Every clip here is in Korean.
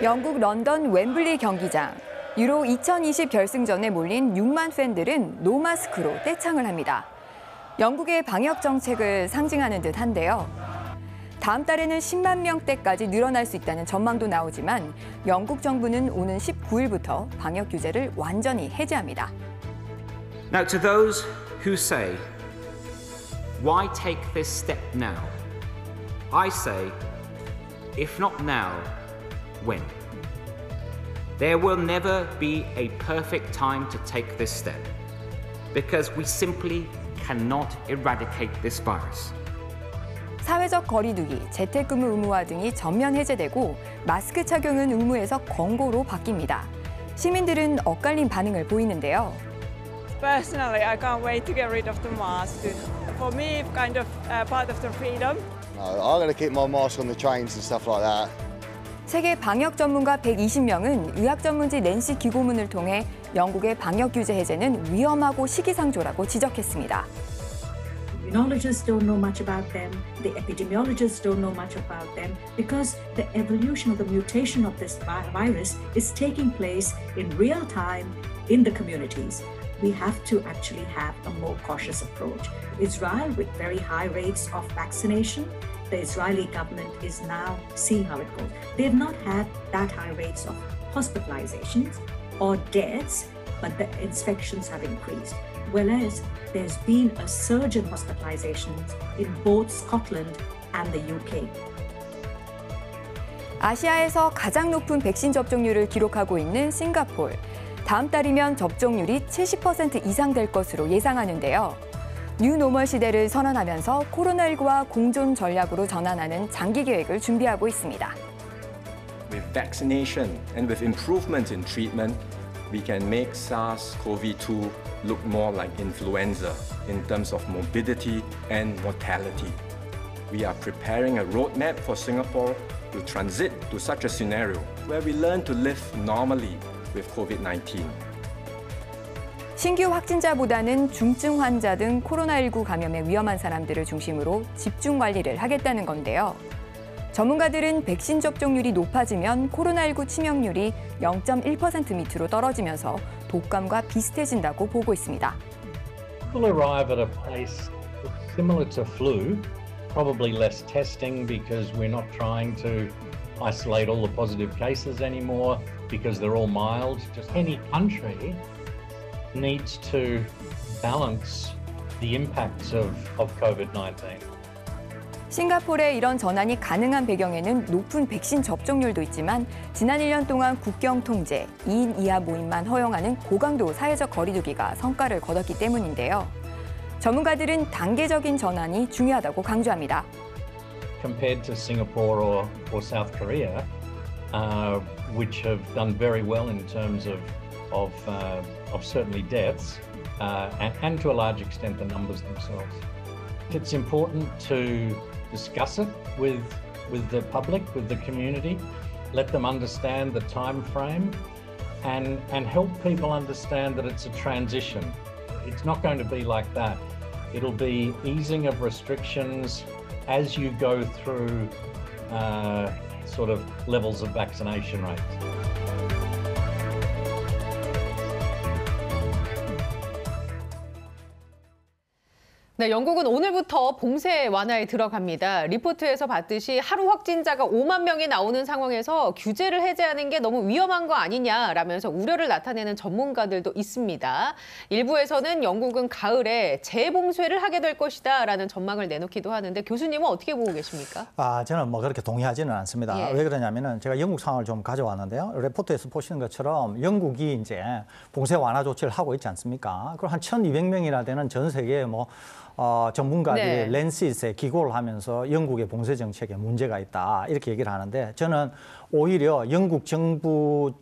영국 런던 웸블리 경기장. 유로 2020 결승전에 몰린 6만 팬들은 노마스크로 떼창을 합니다. 영국의 방역 정책을 상징하는 듯한데요. 다음 달에는 10만 명대까지 늘어날 수 있다는 전망도 나오지만 영국 정부는 오는 19일부터 방역 규제를 완전히 해제합니다. Now, to those who say, why take this step now? I say, if not now, when? There will never be a perfect time to take this step because we simply cannot eradicate this virus. 사회적 거리두기, 재택근무 의무화 등이 전면 해제되고 마스크 착용은 의무에서 권고로 바뀝니다. 시민들은 엇갈린 반응을 보이는데요. Personally, I can't wait to get rid of the mask. For me, kind of part of the freedom. No, I'm going to keep my mask on the trains and stuff like that. 세계 방역 전문가 120명은 의학 전문지 낸시 기고문을 통해 영국의 방역 규제 해제는 위험하고 시기상조라고 지적했습니다. Immunologists don't know much about them, the epidemiologists don't know much about them, because the evolution of the mutation of this virus is taking place in real time in the communities. We have to actually have a more cautious approach. Israel, with very high rates of vaccination, the Israeli government is now seeing how it goes. They have not had that high rates of hospitalizations or deaths, but the infections have increased. Whereas there's been a surge in hospitalizations in both Scotland and the UK. 아시아에서 가장 높은 백신 접종률을 기록하고 있는 싱가포르. 다음 달이면 접종률이 70% 이상 될 것으로 예상하는데요. 뉴노멀 시대를 선언하면서 코로나19와 공존 전략으로 전환하는 장기 계획을 준비하고 있습니다. With vaccination and with improvement in treatment, we can make SARS-CoV-2 look more like influenza in terms of morbidity and mortality. We are preparing a roadmap for Singapore to transit to such a scenario where we learn to live normally with COVID-19. 신규 확진자보다는 중증 환자 등 코로나19 감염에 위험한 사람들을 중심으로 집중 관리를 하겠다는 건데요. 전문가들은 백신 접종률이 높아지면 코로나19 치명률이 0.1% 밑으로 떨어지면서 독감과 비슷해진다고 보고 있습니다. People arrive at a place similar to flu, probably less testing because we're not trying to isolate all the positive cases anymore because they're all mild. Just any country needs to balance the impacts of COVID-19. 싱가포르의 이런 전환이 가능한 배경에는 높은 백신 접종률도 있지만 지난 1년 동안 국경 통제, 2인 이하 모임만 허용하는 고강도 사회적 거리두기가 성과를 거뒀기 때문인데요. 전문가들은 단계적인 전환이 중요하다고 강조합니다. Compared to Singapore or South Korea, which have done very well in terms of certainly deaths, and to a large extent the numbers themselves. It's important to discuss it with the public, with the community, let them understand the time frame and help people understand that it's a transition. It's not going to be like that. It'll be easing of restrictions as you go through sort of levels of vaccination rates. 네, 영국은 오늘부터 봉쇄 완화에 들어갑니다. 리포트에서 봤듯이 하루 확진자가 5만 명이 나오는 상황에서 규제를 해제하는 게 너무 위험한 거 아니냐라면서 우려를 나타내는 전문가들도 있습니다. 일부에서는 영국은 가을에 재봉쇄를 하게 될 것이다라는 전망을 내놓기도 하는데 교수님은 어떻게 보고 계십니까? 저는 뭐 그렇게 동의하지는 않습니다. 예. 왜 그러냐면은 제가 영국 상황을 좀 가져왔는데요. 리포트에서 보시는 것처럼 영국이 이제 봉쇄 완화 조치를 하고 있지 않습니까? 그럼 한 1,200명이나 되는 전 세계 전문가들이 네. 랜시스에 기고를 하면서 영국의 봉쇄 정책에 문제가 있다 이렇게 얘기를 하는데 저는 오히려 영국 정부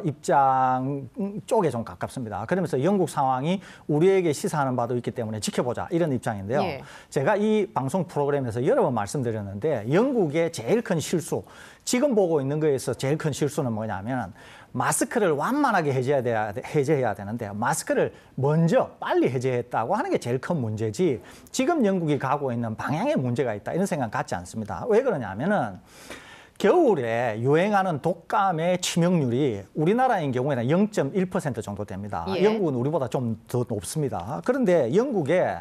입장 쪽에 좀 가깝습니다. 그러면서 영국 상황이 우리에게 시사하는 바도 있기 때문에 지켜보자 이런 입장인데요. 예. 제가 이 방송 프로그램에서 여러 번 말씀드렸는데 영국의 제일 큰 실수, 지금 보고 있는 거에서 제일 큰 실수는 뭐냐면 마스크를 완만하게 해제해야 되는데 마스크를 먼저 빨리 해제했다고 하는 게 제일 큰 문제지 지금 영국이 가고 있는 방향에 문제가 있다 이런 생각 갖지 않습니다. 왜 그러냐면은 겨울에 유행하는 독감의 치명률이 우리나라인 경우에는 0.1% 정도 됩니다. 예. 영국은 우리보다 좀 더 높습니다. 그런데 영국에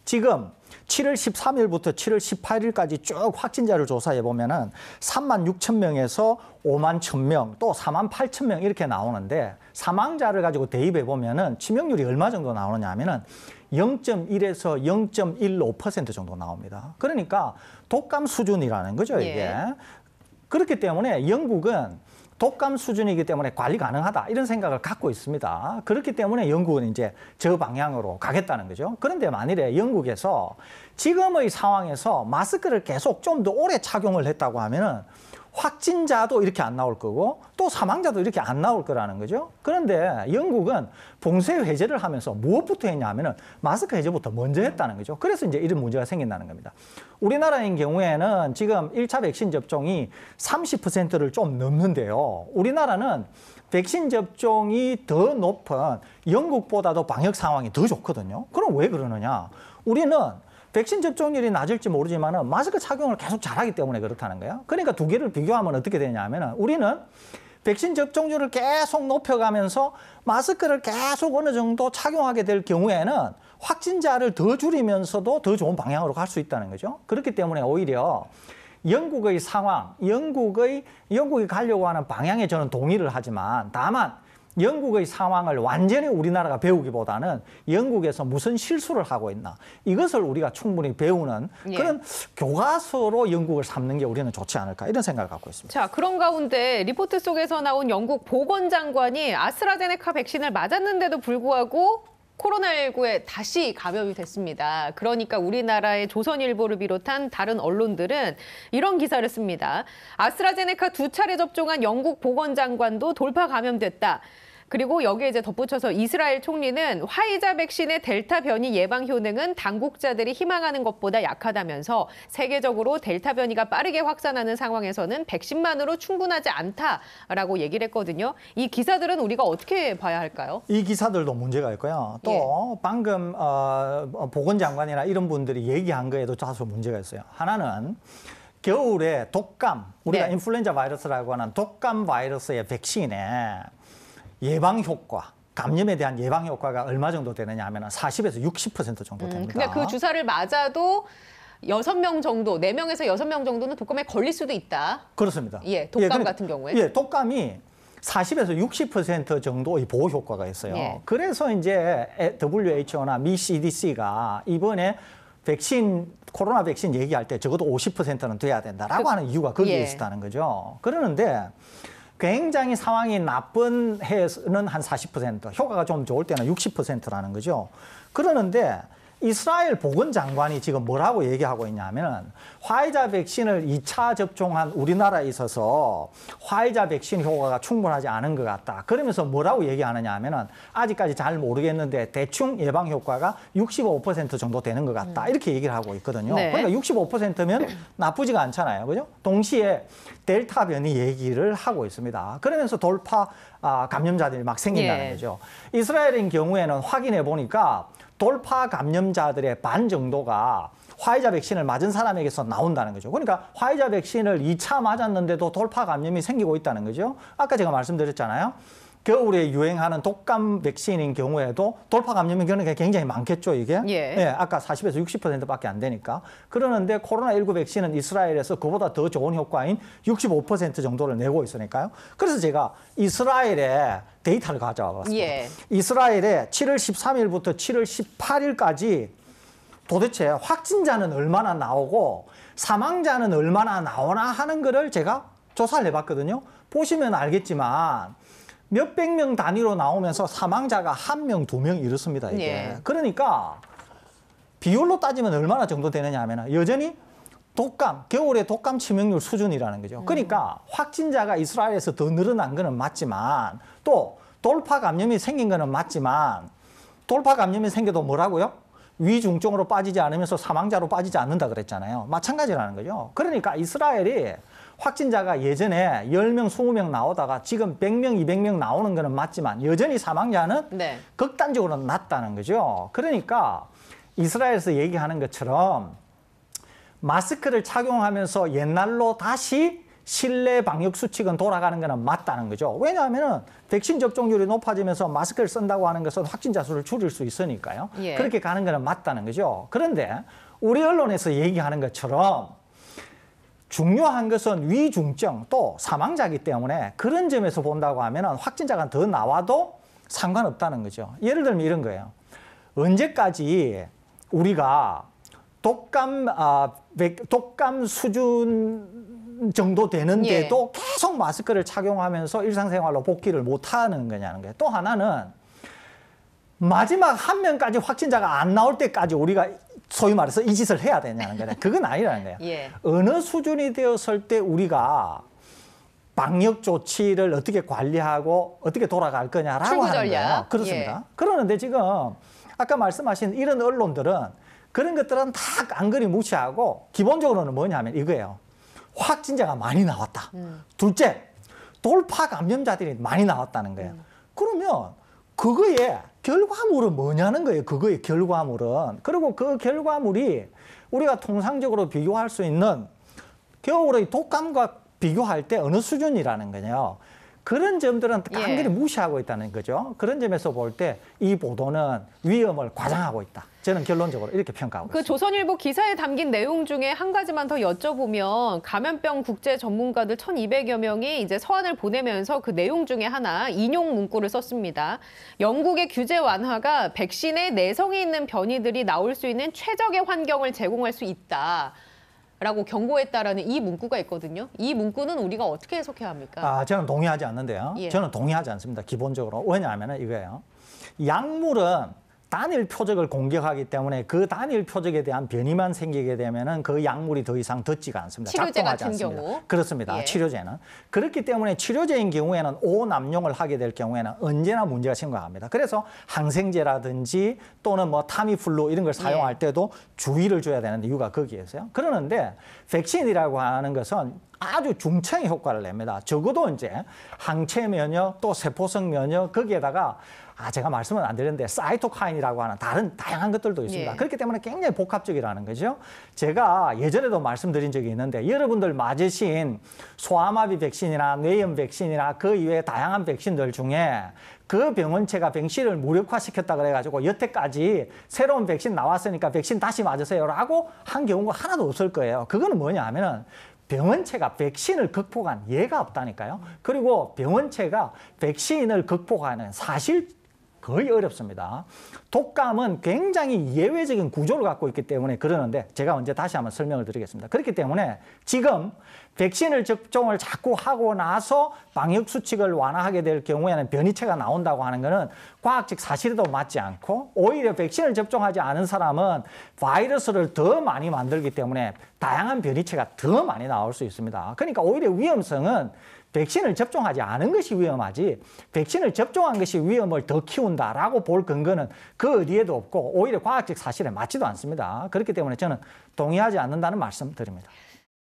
지금 7월 13일부터 7월 18일까지 쭉 확진자를 조사해 보면은 3만 6천 명에서 5만 1천 명, 또 4만 8천 명 이렇게 나오는데 사망자를 가지고 대입해 보면은 치명률이 얼마 정도 나오느냐 하면은 0.1에서 0.15% 정도 나옵니다. 그러니까 독감 수준이라는 거죠, 이게. 예. 그렇기 때문에 영국은 독감 수준이기 때문에 관리 가능하다 이런 생각을 갖고 있습니다. 그렇기 때문에 영국은 이제 저 방향으로 가겠다는 거죠. 그런데 만일에 영국에서 지금의 상황에서 마스크를 계속 좀 더 오래 착용을 했다고 하면은 확진자도 이렇게 안 나올 거고 또 사망자도 이렇게 안 나올 거라는 거죠. 그런데 영국은 봉쇄 해제를 하면서 무엇부터 했냐면은 마스크 해제부터 먼저 했다는 거죠. 그래서 이제 이런 문제가 생긴다는 겁니다. 우리나라인 경우에는 지금 1차 백신 접종이 30%를 좀 넘는데요. 우리나라는 백신 접종이 더 높은 영국보다도 방역 상황이 더 좋거든요. 그럼 왜 그러느냐? 우리는 백신 접종률이 낮을지 모르지만 마스크 착용을 계속 잘하기 때문에 그렇다는 거예요. 그러니까 두 개를 비교하면 어떻게 되냐면 우리는 백신 접종률을 계속 높여가면서 마스크를 계속 어느 정도 착용하게 될 경우에는 확진자를 더 줄이면서도 더 좋은 방향으로 갈 수 있다는 거죠. 그렇기 때문에 오히려 영국의 상황, 영국이 가려고 하는 방향에 저는 동의를 하지만 다만 영국의 상황을 완전히 우리나라가 배우기보다는 영국에서 무슨 실수를 하고 있나 이것을 우리가 충분히 배우는 그런 교과서로 영국을 삼는 게 우리는 좋지 않을까 이런 생각을 갖고 있습니다. 자, 그런 가운데 리포트 속에서 나온 영국 보건장관이 아스트라제네카 백신을 맞았는데도 불구하고 코로나19에 다시 감염이 됐습니다. 그러니까 우리나라의 조선일보를 비롯한 다른 언론들은 이런 기사를 씁니다. 아스트라제네카 2차례 접종한 영국 보건장관도 돌파 감염됐다. 그리고 여기에 이제 덧붙여서 이스라엘 총리는 화이자 백신의 델타 변이 예방 효능은 당국자들이 희망하는 것보다 약하다면서 세계적으로 델타 변이가 빠르게 확산하는 상황에서는 백신만으로 충분하지 않다라고 얘기를 했거든요. 이 기사들은 우리가 어떻게 봐야 할까요? 이 기사들도 문제가 있고요. 또 방금 보건장관이나 이런 분들이 얘기한 거에도 다소 문제가 있어요. 하나는 겨울에 독감, 우리가 인플루엔자 바이러스라고 하는 독감 바이러스의 백신에 예방 효과, 감염에 대한 예방 효과가 얼마 정도 되느냐 하면 40에서 60% 정도 됩니다. 그러니까 그 주사를 맞아도 6명 정도, 4명에서 6명 정도는 독감에 걸릴 수도 있다. 그렇습니다. 예, 독감 같은 경우에. 예, 독감이 40에서 60% 정도의 보호 효과가 있어요. 그래서 이제 WHO나 미 CDC가 이번에 코로나 백신 얘기할 때 적어도 50%는 돼야 된다라고 하는 이유가 거기에 있었다는 거죠. 그러는데 굉장히 상황이 나쁜 해에는 한 40%, 효과가 좀 좋을 때는 60%라는 거죠. 그러는데 이스라엘 보건장관이 지금 뭐라고 얘기하고 있냐면 화이자 백신을 2차 접종한 우리나라에 있어서 화이자 백신 효과가 충분하지 않은 것 같다. 그러면서 뭐라고 얘기하느냐 하면은 아직까지 잘 모르겠는데 대충 예방 효과가 65% 정도 되는 것 같다. 이렇게 얘기를 하고 있거든요. 그러니까 65%면 나쁘지가 않잖아요. 그죠? 동시에 델타 변이 얘기를 하고 있습니다. 그러면서 돌파 감염자들이 막 생긴다는 거죠. 이스라엘인 경우에는 확인해 보니까 돌파 감염자들의 반 정도가 화이자 백신을 맞은 사람에게서 나온다는 거죠. 그러니까 화이자 백신을 2차 맞았는데도 돌파 감염이 생기고 있다는 거죠. 아까 제가 말씀드렸잖아요. 겨울에 유행하는 독감 백신인 경우에도 돌파 감염이 굉장히 많겠죠, 이게. 아까 40에서 60%밖에 안 되니까. 그러는데 코로나19 백신은 이스라엘에서 그보다 더 좋은 효과인 65% 정도를 내고 있으니까요. 그래서 제가 이스라엘에 데이터를 가져와 봤습니다. 이스라엘에 7월 13일부터 7월 18일까지 도대체 확진자는 얼마나 나오고 사망자는 얼마나 나오나 하는 거를 제가 조사를 해봤거든요. 보시면 알겠지만 몇백 명 단위로 나오면서 사망자가 1명, 2명 이렇습니다. 이게. 그러니까 비율로 따지면 얼마나 정도 되느냐 하면 여전히 겨울에 독감 치명률 수준이라는 거죠. 그러니까 확진자가 이스라엘에서 더 늘어난 거는 맞지만 또 돌파 감염이 생긴 거는 맞지만 돌파 감염이 생겨도 뭐라고요? 위중증으로 빠지지 않으면서 사망자로 빠지지 않는다 그랬잖아요. 마찬가지라는 거죠. 그러니까 이스라엘이 확진자가 예전에 10명, 20명 나오다가 지금 100명, 200명 나오는 거는 맞지만 여전히 사망자는 극단적으로 낮다는 거죠. 그러니까 이스라엘에서 얘기하는 것처럼 마스크를 착용하면서 옛날로 다시 실내 방역 수칙은 돌아가는 거는 맞다는 거죠. 왜냐하면 백신 접종률이 높아지면서 마스크를 쓴다고 하는 것은 확진자 수를 줄일 수 있으니까요. 예. 그렇게 가는 거는 맞다는 거죠. 그런데 우리 언론에서 얘기하는 것처럼 중요한 것은 위중증 또 사망자이기 때문에 그런 점에서 본다고 하면 확진자가 더 나와도 상관없다는 거죠. 예를 들면 이런 거예요. 언제까지 우리가 독감 수준 정도 되는데도 계속 마스크를 착용하면서 일상생활로 복귀를 못하는 거냐는 거예요. 또 하나는 마지막 한 명까지 확진자가 안 나올 때까지 우리가 소위 말해서 이 짓을 해야 되냐는 거예요. 그건 아니라는 거예요. 예. 어느 수준이 되었을 때 우리가 방역 조치를 어떻게 관리하고 어떻게 돌아갈 거냐라고 출구 하는 전략. 거예요. 그렇습니다. 예. 그러는데 지금 아까 말씀하신 이런 언론들은 그런 것들은 다 깡그리 무시하고 기본적으로는 뭐냐면 이거예요. 확진자가 많이 나왔다. 둘째, 돌파 감염자들이 많이 나왔다는 거예요. 그러면 그거의 결과물은 뭐냐는 거예요. 그거의 결과물은. 그리고 그 결과물이 우리가 통상적으로 비교할 수 있는 겨울의 독감과 비교할 때 어느 수준이라는 거냐. 그런 점들은 깡그리 무시하고 있다는 거죠. 그런 점에서 볼 때 이 보도는 위험을 과장하고 있다. 저는 결론적으로 이렇게 평가하고 있습니다. 조선일보 기사에 담긴 내용 중에 한 가지만 더 여쭤보면 감염병 국제 전문가들 1,200여 명이 이제 서한을 보내면서 그 내용 중에 하나 인용 문구를 썼습니다. 영국의 규제 완화가 백신에 내성이 있는 변이들이 나올 수 있는 최적의 환경을 제공할 수 있다. 라고 경고했다라는 이 문구가 있거든요. 이 문구는 우리가 어떻게 해석해야 합니까? 저는 동의하지 않는데요. 저는 동의하지 않습니다. 기본적으로. 왜냐하면 이거예요. 약물은 단일 표적을 공격하기 때문에 그 단일 표적에 대한 변이만 생기게 되면은 그 약물이 더 이상 듣지가 않습니다. 치료제 작동하지 같은 않습니다. 경우. 그렇습니다. 치료제는. 그렇기 때문에 치료제인 경우에는 오남용을 하게 될 경우에는 언제나 문제가 심각합니다. 그래서 항생제라든지 또는 뭐 타미플루 이런 걸 사용할 때도 주의를 줘야 되는 이유가 거기에서요. 그러는데 백신이라고 하는 것은 아주 중증의 효과를 냅니다. 적어도 이제 항체 면역 또 세포성 면역 거기에다가 제가 말씀은 안 드렸는데 사이토카인이라고 하는 다양한 것들도 있습니다. 그렇기 때문에 굉장히 복합적이라는 거죠. 제가 예전에도 말씀드린 적이 있는데 여러분들 맞으신 소아마비 백신이나 뇌염 백신이나 그 이외의 다양한 백신들 중에 그 병원체가 백신을 무력화시켰다 그래가지고 여태까지 새로운 백신 나왔으니까 백신 다시 맞으세요라고 한 경우가 하나도 없을 거예요. 그거는 뭐냐 하면은 병원체가 백신을 극복한 예가 없다니까요. 그리고 병원체가 백신을 극복하는 사실 거의 어렵습니다. 독감은 굉장히 예외적인 구조를 갖고 있기 때문에 그러는데 제가 언제 다시 한번 설명을 드리겠습니다. 그렇기 때문에 지금 백신을 접종을 자꾸 하고 나서 방역 수칙을 완화하게 될 경우에는 변이체가 나온다고 하는 것은 과학적 사실에도 맞지 않고 오히려 백신을 접종하지 않은 사람은 바이러스를 더 많이 만들기 때문에 다양한 변이체가 더 많이 나올 수 있습니다. 그러니까 오히려 위험성은 백신을 접종하지 않은 것이 위험하지 백신을 접종한 것이 위험을 더 키운다라고 볼 근거는 그 어디에도 없고 오히려 과학적 사실에 맞지도 않습니다. 그렇기 때문에 저는 동의하지 않는다는 말씀 드립니다.